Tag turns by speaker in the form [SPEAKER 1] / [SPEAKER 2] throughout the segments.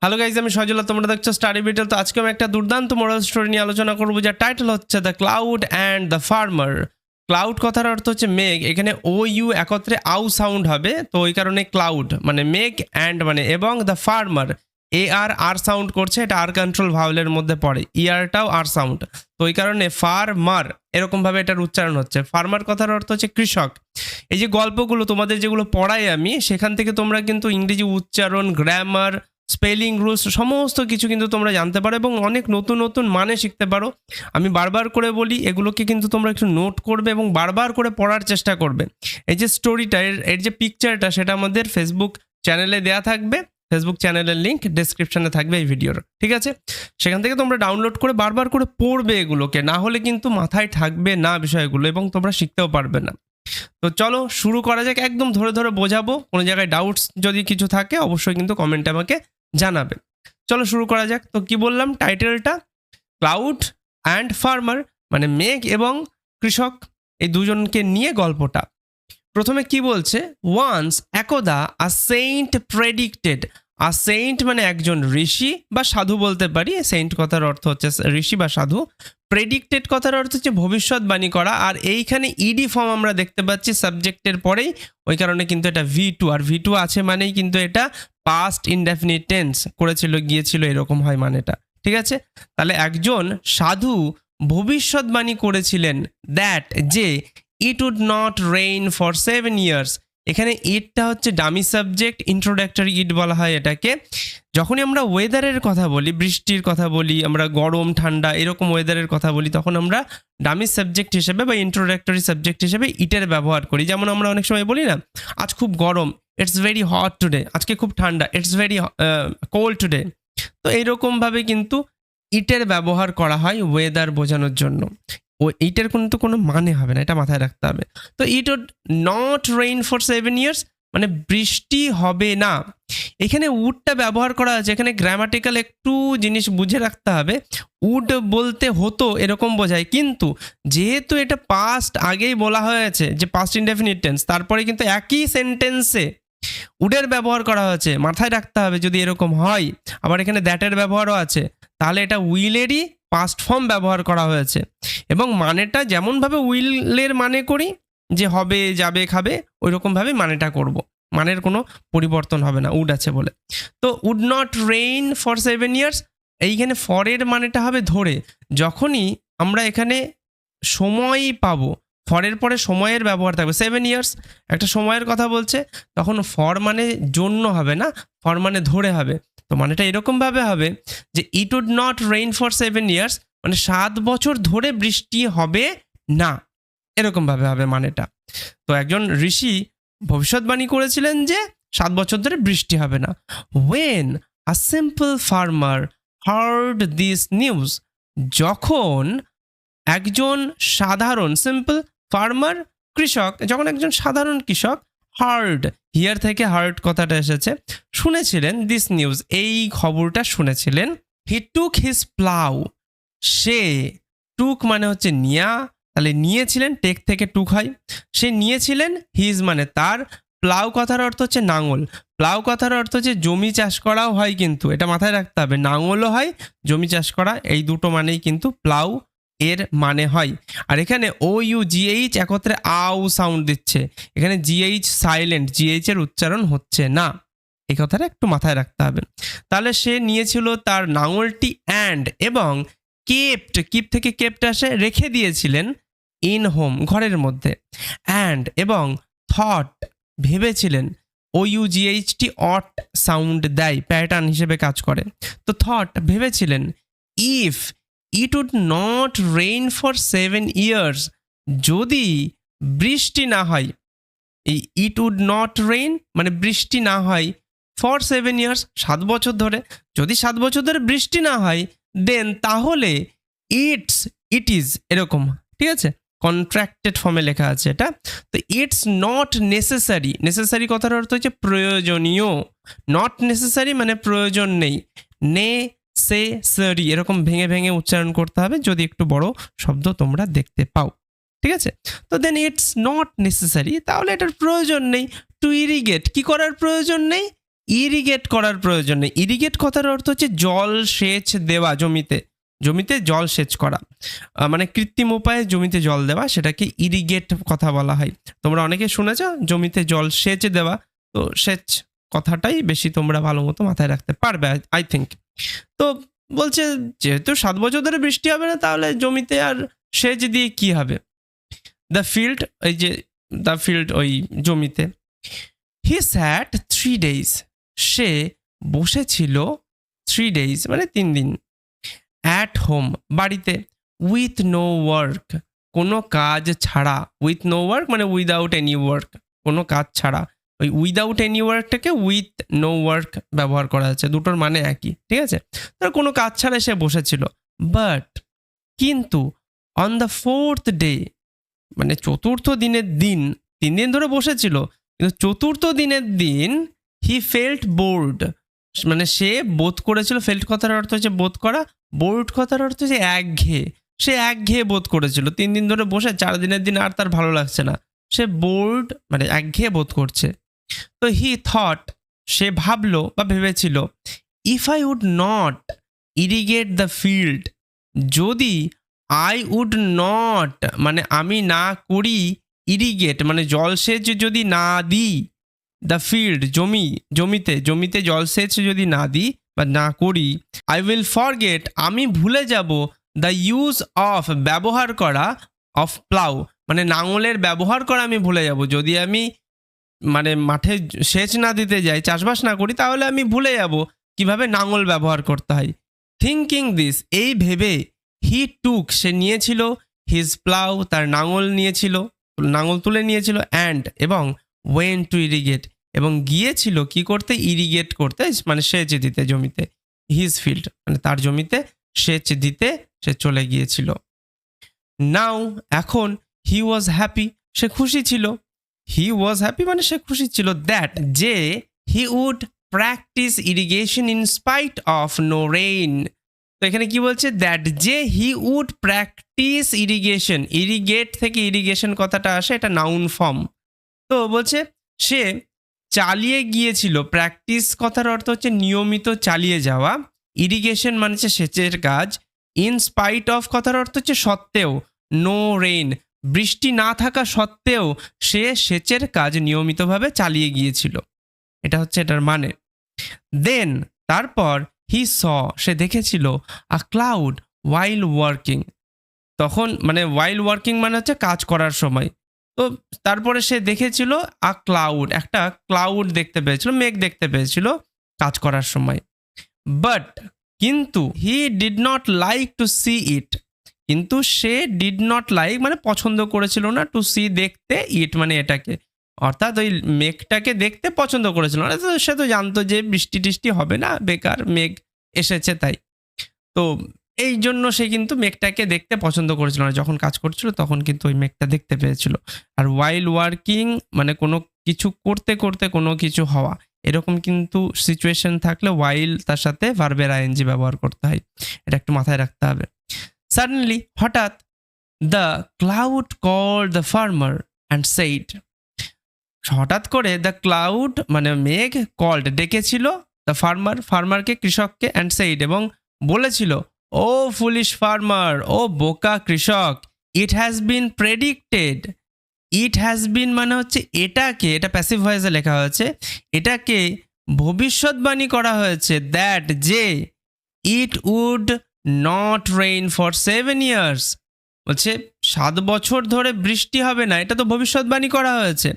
[SPEAKER 1] Hello guys, আমি সজলা, তোমরা দেখছো স্টাডি বিটেল। তো আজকে আমি একটা দুর্দান্ত মোরাল স্টোরি নিয়ে আলোচনা করবো, যার টাইটেল হচ্ছে the cloud and the farmer. Cloud কথার অর্থ হচ্ছে মেঘ, এখানে ও ইউ একত্রে আউ সাউন্ড হবে, তো ওই কারণে ক্লাউড মানে মেঘ, অ্যান্ড মানে এবং, দ্য ফার্মার এ আর আর সাউন্ড করছে, এটা আর কন্ট্রোল ভাওয়েলের মধ্যে পড়ে, ইয়ারটাও আর সাউন্ড, তো ওই কারণে ফার্মার এরকমভাবে এটার উচ্চারণ হচ্ছে। ফার্মার কথার অর্থ হচ্ছে কৃষক। এই যে গল্পগুলো তোমাদের যেগুলো পড়াই আমি, সেখান থেকে তোমরা কিন্তু ইংরেজি উচ্চারণ, গ্রামার, স্পেলিং রুলস সমস্ত কিছু কিন্তু তোমরা জানতে পারো এবং অনেক নতুন নতুন মানে শিখতে পারো। আমি বারবার করে বলি, এগুলোকে কিন্তু তোমরা একটু নোট করবে এবং বারবার করে পড়ার চেষ্টা করবে। এই যে স্টোরিটা, এর যে পিকচারটা, সেটা আমাদের ফেসবুক চ্যানেলে দেয়া থাকবে। ফেসবুক চ্যানেলের লিঙ্ক ডেসক্রিপশনে থাকবে এই ভিডিওর, ঠিক আছে? সেখান থেকে তোমরা ডাউনলোড করে বারবার করে পড়বে এগুলোকে, না হলে কিন্তু মাথায় থাকবে না বিষয়গুলো এবং তোমরা শিখতেও পারবে না। তো চলো শুরু করা যাক, একদম ধরে ধরে বোঝাবো। কোনো জায়গায় ডাউটস যদি কিছু থাকে অবশ্যই কিন্তু কমেন্টে আমাকে জানাবে। চলো শুরু করা যাক। তো কি বললাম টাইটেলটা? ক্লাউড অ্যান্ড ফার্মার, মানে মেঘ এবং কৃষক, এই দুজনকে নিয়ে গল্পটা। প্রথমে কি বলছে? ওয়ান্স একদা আ সেইন্ট প্রেডিক্টেড। আ সেইন্ট মানে একজন ঋষি বা সাধু বলতে পারি। সেইন্ট কথার অর্থ হচ্ছে ঋষি বা সাধু। প্রেডিক্টেড কথার অর্থ হচ্ছে ভবিষ্যৎবাণী করা, আর এইখানে ইডি ফর্ম আমরা দেখতে পাচ্ছি সাবজেক্টের পরেই, ওই কারণে কিন্তু এটা V2, আর V2 আছে মানেই কিন্তু এটা পাস্ট ইনডেফিনিট টেন্স করেছিল, গিয়েছিল, এরকম হয় মানেটা, ঠিক আছে? তাহলে একজন সাধু ভবিষ্যৎবাণী করেছিলেন দ্যাট, যে it would not rain for 7 years। এখানে ইটটা হচ্ছে ডামি সাবজেক্ট, ইন্ট্রোডাক্টরি ইট বলা হয় এটাকে। যখনই আমরা ওয়েদারের কথা বলি, বৃষ্টির কথা বলি, আমরা গরম ঠান্ডা এরকম ওয়েদারের কথা বলি, তখন আমরা ডামি সাবজেক্ট হিসেবে বা ইন্ট্রোডাক্টরি সাবজেক্ট হিসেবে ইটের ব্যবহার করি। যেমন আমরা অনেক সময় বলি না, আজ খুব গরম, ইটস ভেরি হট টুডে। আজকে খুব ঠান্ডা, ইটস ভেরি কোল্ড টুডে। তো এইরকমভাবে কিন্তু ইটের ব্যবহার করা হয় ওয়েদার বোঝানোর জন্য। এইটার কিন্তু কোনো মানে হবে না, এটা মাথায় রাখতে হবে। তো it would not rain for 7 years মানে বৃষ্টি হবে না। এখানে উডটা ব্যবহার করা আছে, এখানে গ্রামাটিক্যাল একটু জিনিস বুঝে রাখতে হবে। উড বলতে হতো এরকম বোঝায়, কিন্তু যেহেতু এটা পাস্ট আগেই বলা হয়েছে যে পাস্ট ইনডেফিনিট টেন্স, তারপরে কিন্তু একই সেন্টেন্সে উডের ব্যবহার করা হয়েছে, মাথায় রাখতে হবে যদি এরকম হয়। আবার এখানে দ্যাটের ব্যবহারও আছে, তাহলে এটা উইলেরই পাস্ট ফর্ম ব্যবহার করা হয়েছে এবং মানেটা যেমনভাবে উইলের মানে করি, যে হবে, যাবে, খাবে, ওই রকমভাবে মানেটা করব। মানের কোনো পরিবর্তন হবে না, উড আছে বলে। তো would not rain for 7 years, এইখানে ফরের মানেটা হবে ধরে। যখনই আমরা এখানে সময় পাবো, ফরের পরে সময়ের ব্যবহার থাকবে। 7 years একটা সময়ের কথা বলছে, তখন ফর মানে জন্য হবে না, ফর মানে ধরে হবে। তো মানেটা এরকমভাবে হবে যে it would not rain for 7 years মানে 7 বছর ধরে বৃষ্টি হবে না, এরকমভাবে হবে মানেটা। তো একজন ঋষি ভবিষ্যৎবাণী করেছিলেন যে 7 বছর ধরে বৃষ্টি হবে না। When a simple farmer heard this news, যখন একজন সাধারণ, সিম্পল ফার্মার কৃষক, যখন একজন সাধারণ কৃষক, হার্ড, হিয়ার থেকে হার্ড কথাটা এসেছে, শুনেছিলেন, দিস নিউজ এই খবরটা শুনেছিলেন। হি টুক হিজ প্লাউ, সে, টুক মানে হচ্ছে নিয়া, তাহলে নিয়েছিলেন, টেক থেকে টুক হয়, সে নিয়েছিলেন, হিজ মানে তার, প্লাউ কথার অর্থ হচ্ছে নাঙল। প্লাউ কথার অর্থ হচ্ছে জমি চাষ করাও হয়, কিন্তু এটা মাথায় রাখতে হবে, নাঙলও হয়, জমি চাষ করা, এই দুটো মানেই কিন্তু প্লাউ এর মানে হয়। আর এখানে ও ইউ জিএইচ একত্রে আউ সাউন্ড দিচ্ছে, এখানে জিএইচ সাইলেন্ট, জিএইচ এর উচ্চারণ হচ্ছে না, এই কথাটা একটু মাথায় রাখতে হবে। তাহলে সে নিয়েছিল তার নাঙলটি, অ্যান্ড এবং, কেপ্ট, কিপ থেকে কেপ্ট আসে, রেখে দিয়েছিলেন, ইন হোম ঘরের মধ্যে, অ্যান্ড এবং, থট ভেবেছিলেন, O U G H T ought sound দেয়, প্যাটার্ন হিসেবে কাজ করে। তো থট ভেবেছিলেন, if it would not rain for 7 years যদি বৃষ্টি না হয়, এই ইট উড নট রেইন মানে বৃষ্টি না হয়, ফর 7 years 7 বছর ধরে, যদি 7 বছর ধরে বৃষ্টি না হয়, দেন তাহলে ইট ইজ এরকম, ঠিক আছে? কন্ট্রাক্টেড ফর্মে লেখা আছে এটা। তো ইটস নট নেসেসারি, নেসেসারি কথার অর্থ হচ্ছে প্রয়োজনীয়, নট নেসেসারি মানে প্রয়োজন নেই, নেসেসারি এরকম ভেঙে ভেঙে উচ্চারণ করতে হবে যদি একটু বড় শব্দ তোমরা দেখতে পাও, ঠিক আছে? তো দেন ইটস নট নেসেসারি, তাহলে এটার প্রয়োজন নেই। টু ইরিগেট, কি করার প্রয়োজন নেই? ইরিগেট করার প্রয়োজন নেই। ইরিগেট কথার অর্থ হচ্ছে জল সেচ দেওয়া জমিতে, জমিতে জল সেচ করা, মানে কৃত্রিম উপায়ে জমিতে জল দেওয়া, সেটাকে ইরিগেট কথা বলা হয়। তোমরা অনেকে শুনেছ জমিতে জল সেচ দেওয়া, তো সেচ কথাটাই বেশি তোমরা ভালো মতো মাথায় রাখতে পারবে আই থিঙ্ক। তো বলছে যেহেতু 7 বছর ধরে বৃষ্টি হবে না, তাহলে জমিতে আর সেচ দিয়ে কি হবে। দ্য ফিল্ড, এই যে দ্য ফিল্ড ওই জমিতে। হি স্যাট 3 days, সে বসেছিল 3 days মানে 3 দিন। অ্যাট হোম, বাড়িতে। উইথ নো ওয়ার্ক, কোনো কাজ ছাড়া। উইথ নো ওয়ার্ক মানে উইদাউট এনি ওয়ার্ক, কোনো কাজ ছাড়া। ওই উইদাউট এনি ওয়ার্কটাকে উইথ নো ওয়ার্ক ব্যবহার করা হচ্ছে, দুটোর মানে একই, ঠিক আছে। তার কোনো কাজ ছাড়া সে বসেছিল। বাট, কিন্তু, অন দ্য 4th day, মানে 4th দিনের দিন, 3 দিন ধরে বসেছিল, কিন্তু 4th দিনের দিন হি ফেল্ট বোর্ড, মানে সে বোধ করেছিল। ফেল্ট কথার অর্থ হচ্ছে বোধ করা, বোর্ড কথার অর্থ হচ্ছে একঘেয়ে। সে একঘেয়ে বোধ করেছিল 3 দিন ধরে বসে, 4 দিনের দিন আর তার ভালো লাগছে না, সে বোর্ড মানে একঘেয়ে বোধ করছে। তো হি থট, সে ভাবলো বা ভেবেছিল, if I would not irrigate the field, যদি আই উড নট মানে আমি না করি, ইরিগেট মানে জলসেচ যদি না দিই, দ্য ফিল্ড জমিতে জলসেচ যদি না দিই বা না করি, আই উইল ফরগেট, আমি ভুলে যাব, দ্য ইউজ অফ ব্যবহার করা, অফ প্লাউ মানে নাঙলের ব্যবহার করা আমি ভুলে যাব। যদি আমি মানে মাঠে সেচ না দিতে যাই, চাষবাস না করি, তাহলে আমি ভুলে যাব কিভাবে নাঙল ব্যবহার করতে হয়। থিঙ্কিং দিস, এই ভেবে, হি টুক, সে নিয়েছিল, হিজ প্লাউ, তার নাঙল নিয়েছিল, নাঙল তুলে নিয়েছিল, অ্যান্ড এবং ওয়েন টু ইরিগেট, এবং গিয়েছিল কি করতে, ইরিগেট করতে মানে সেচ দিতে জমিতে। হিজ ফিল্ড মানে তার জমিতে সেচ দিতে সে চলে গিয়েছিল। নাও এখন, হি ওয়াজ হ্যাপি, সে খুশি ছিল। হি ওয়াজ হ্যাপি মানে সে খুশি ছিল, দ্যাট যে he would practise irrigation in spite of no rain. তো এখানে কি বলছে, দ্যাট যে he would practise irrigation, irrigate থেকে ইরিগেশন কথাটা আসে, এটা নাউন ফর্ম। তো বলছে সে চালিয়ে গিয়েছিল, প্র্যাকটিস কথার অর্থ হচ্ছে নিয়মিত চালিয়ে যাওয়া, ইরিগেশন মানে হচ্ছে সেচের কাজ, ইন স্পাইট অফ কথার অর্থ হচ্ছে সত্ত্বেও, নো রেইন বৃষ্টি না থাকা সত্ত্বেও সে সেচের কাজ নিয়মিতভাবে চালিয়ে গিয়েছিল, এটা হচ্ছে এটার মানে। দেন তারপর, হি স, সে দেখেছিল, আ ক্লাউড ওয়াইল ওয়ার্কিং, তখন মানে ওয়াইল ওয়ার্কিং মানে হচ্ছে কাজ করার সময়। তো তারপরে সে দেখেছিল আ ক্লাউড, একটা ক্লাউড দেখতে পেয়েছিল, মেঘ দেখতে পেয়েছিল কাজ করার সময়। বাট, কিন্তু, he did not like to see it, কিন্তু সে ডিড নট লাইক মানে পছন্দ করেছিল না, টু সি দেখতে, ইট মানে এটাকে, অর্থাৎ ওই মেঘটাকে দেখতে পছন্দ করেছিল না। তো সে তো জানতো যে বৃষ্টি টিষ্টি হবে না, বেকার মেঘ এসেছে তাই। তো এই জন্য সে কিন্তু মেঘটাকে দেখতে পছন্দ করেছিল না, যখন কাজ করছিল তখন কিন্তু ওই মেঘটা দেখতে পেয়েছিল। আর ওয়াইল ওয়ার্কিং মানে কোনো কিছু করতে করতে কোনো কিছু হওয়া, এরকম কিন্তু সিচুয়েশন থাকলে ওয়াইল তার সাথে ভার্বের আইএনজি ব্যবহার করতে হয়, এটা একটু মাথায় রাখতে হবে। সাডেনলি, হঠাৎ, the cloud called the farmer and said, হঠাৎ করে দ্য ক্লাউড মানে মেঘ, কল্ড ডেকেছিল, দ্য ফার্মার ফার্মারকে, কৃষককে, অ্যান্ড সেইড এবং বলেছিল, ও ফুলিশ ফার্মার, ও বোকা কৃষক, it has been predicted, it has been মানে হচ্ছে এটাকে, এটা প্যাসিভ ভয়েসে লেখা হয়েছে, এটাকে ভবিষ্যৎবাণী করা হয়েছে, দ্যাট যে it would not rain for 7 years, বলছে 7 বছর ধরে বৃষ্টি হবে না, এটা তো ভবিষ্যৎবাণী করা হয়েছে।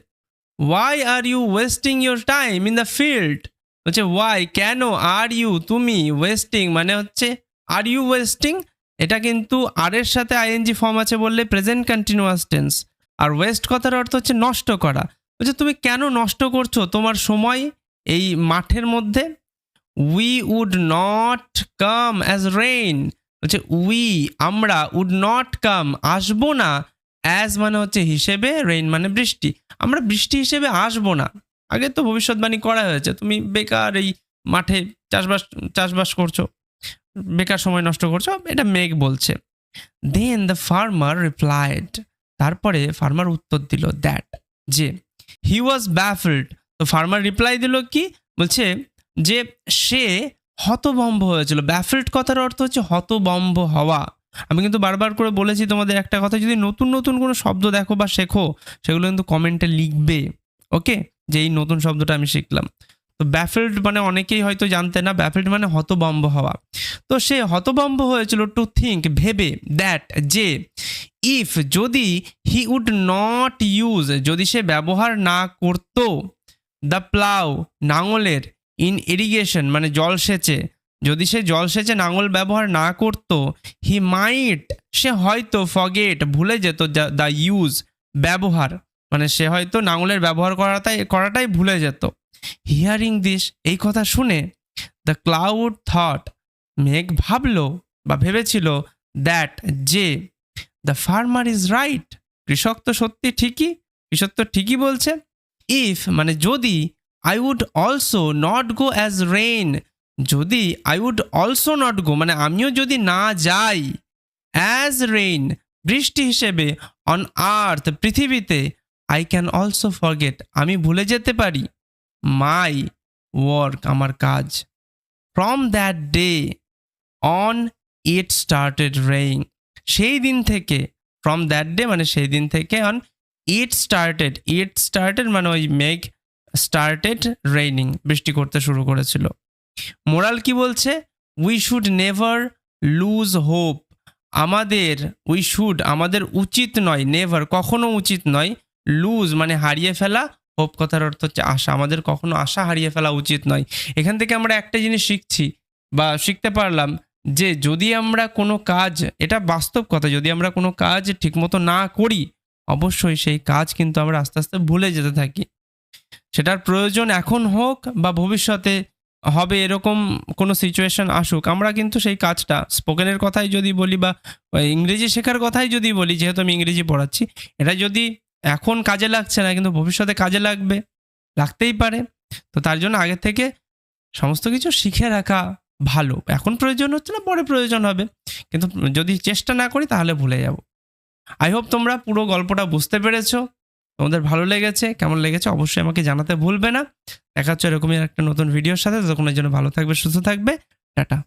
[SPEAKER 1] Why are you wasting your time in the field, বলছে ওয়াই কেন, আর ইউ তুমি, ওয়েস্টিং মানে হচ্ছে আর ইউ ওয়েস্টিং, এটা কিন্তু আর এর সাথে আইএনজি ফর্ম আছে বললে প্রেজেন্ট কন্টিনিউয়াস টেন্স, আর ওয়েস্ট কথার অর্থ হচ্ছে নষ্ট করা। বলছে তুমি কেন নষ্ট করছো তোমার সময় এই মাঠের মধ্যে। We would not come as rain, বলছে উই আমরা, উড নট কাম আসবো না, অ্যাজ মানে হচ্ছে হিসেবে, রেইন মানে বৃষ্টি, আমরা বৃষ্টি হিসেবে আসবো না। আগে তো ভবিষ্যৎবাণী করা হয়েছে, তুমি বেকার এই মাঠে চাষবাস করছো, বেকার সময় নষ্ট করছো, এটা মেঘ বলছে। দেন দ্য ফার্মার রিপ্লাইড, তারপরে ফার্মার উত্তর দিল, দ্যাট যে হি ওয়াজ ব্যাফলড, তো ফার্মার রিপ্লাই দিল কি, বলছে যে সে হতভম্ব হয়েছিল। ব্যাফেলড কথার অর্থ হচ্ছে হতভম্ব হওয়া। আমি কিন্তু বারবার করে বলেছি তোমাদের একটা কথা, যদি নতুন নতুন কোনো শব্দ দেখো বা শেখো সেগুলো কিন্তু কমেন্টে লিখবে, ওকে, যে এই নতুন শব্দটা আমি শিখলাম। তো ব্যাফেলড মানে অনেকেই হয়তো জানতে না, ব্যাফেলড মানে হতভম্ব হওয়া। তো সে হতভম্ব হয়েছিল টু থিঙ্ক, ভেবে, দ্যাট যে ইফ যদি হি উড নট ইউজ, যদি সে ব্যবহার না করত, দ্য প্লাউ নাঙলের, ইন ইরিগেশন মানে জলসেচে, যদি সে জলসেচে নাঙল ব্যবহার না করত, হি মাইট সে হয়তো ফরগেট ভুলে যেত দ্য ইউজ ব্যবহার, মানে সে হয়তো নাঙলের ব্যবহার করাটাই ভুলে যেত। হিয়ারিং দিস এই কথা শুনে, দ্য ক্লাউড থট মেঘ ভাবলো বা ভেবেছিল, দ্যাট যে দ্য ফার্মার ইজ রাইট কৃষক তো সত্যি ঠিকই, কৃষক তো ঠিকই বলছে। ইফ মানে যদি, I would also not go as rain, যদি I would also not go মানে আমিও যদি না যাই, অ্যাজ রেইন বৃষ্টি হিসেবে, অন আর্থ পৃথিবীতে, আই ক্যান অলসো ফরগেট আমি ভুলে যেতে পারি, মাই ওয়ার্ক আমার কাজ। From that day on it started rain, সেই দিন থেকে, ফ্রম দ্যাট ডে মানে সেই দিন থেকে, অন ইট স্টার্টেড মানে ওই মেঘ স্টার্টেড রেইনিং বৃষ্টি করতে শুরু করেছিল। মোরাল কি বলছে, we should never lose hope, আমাদের উচিত নয়, নেভার কখনো উচিত নয়, লুজ মানে হারিয়ে ফেলা, হোপ কথার অর্থ হচ্ছে আশা, আমাদের কখনো আশা হারিয়ে ফেলা উচিত নয়। এখান থেকে আমরা একটা জিনিস শিখছি বা শিখতে পারলাম যে যদি আমরা কোনো কাজ, এটা বাস্তব কথা, যদি আমরা কোনো কাজ ঠিকমতো না করি অবশ্যই সেই কাজ কিন্তু আমরা আস্তে আস্তে ভুলে যেতে থাকি। সেটার প্রয়োজন এখন হোক বা ভবিষ্যতে হবে, এরকম কোনো সিচুয়েশন আসুক, আমরা কিন্তু সেই কাজটা, স্পোকেনের কথাই যদি বলি বা ইংরেজি শেখার কথাই যদি বলি, যেহেতু আমি ইংরেজি পড়াচ্ছি, এটা যদি এখন কাজে লাগছে না কিন্তু ভবিষ্যতে কাজে লাগতেই পারে। তো তার জন্য আগে থেকে সমস্ত কিছু শিখে রাখা ভালো। এখন প্রয়োজন হচ্ছে না, পরে প্রয়োজন হবে, কিন্তু যদি চেষ্টা না করি তাহলে ভুলে যাব। আই হোপ তোমরা পুরো গল্পটা বুঝতে পেরেছো, তোমাদের ভালো লেগেছে, কেমন লেগেছে অবশ্যই আমাকে জানাতে ভুলবে না। দেখা হচ্ছে এরকমই একটা নতুন ভিডিওর সাথে, ততক্ষণের জন্য ভালো থাকবে, সুস্থ থাকবে, টাটা।